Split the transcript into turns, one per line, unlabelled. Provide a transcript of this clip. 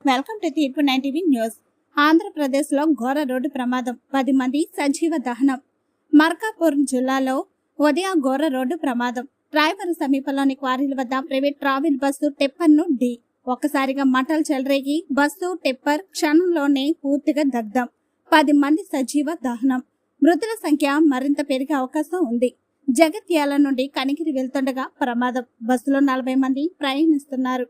Welcome to తీర్పు 9 TV news. ఆంధ్రప్రదేశ్లో ఘోర రోడ్డు ప్రమాదం, 10 మంది సజీవ దహనం. మార్కాపూర్ జిల్లాలో ఉదయం ఘోర రోడ్డు ప్రమాదం. రాయవరం సమీపంలోని క్వారీల వద్ద ప్రైవేట్ ట్రావెల్ బస్సు టెప్పర్ను ఢీ. ఒక్కసారిగా మంటలు చెలరేగి బస్సు టెప్పర్ క్షణంలోనే పూర్తిగా దగ్ధం. 10 మంది సజీవ దహనం. మృతుల సంఖ్య మరింత పెరిగే అవకాశం ఉంది. జగిత్యాల నుండి కనిగిరి వెళ్తుండగా ప్రమాదం. బస్సులో 40 మంది ప్రయాణిస్తున్నారు.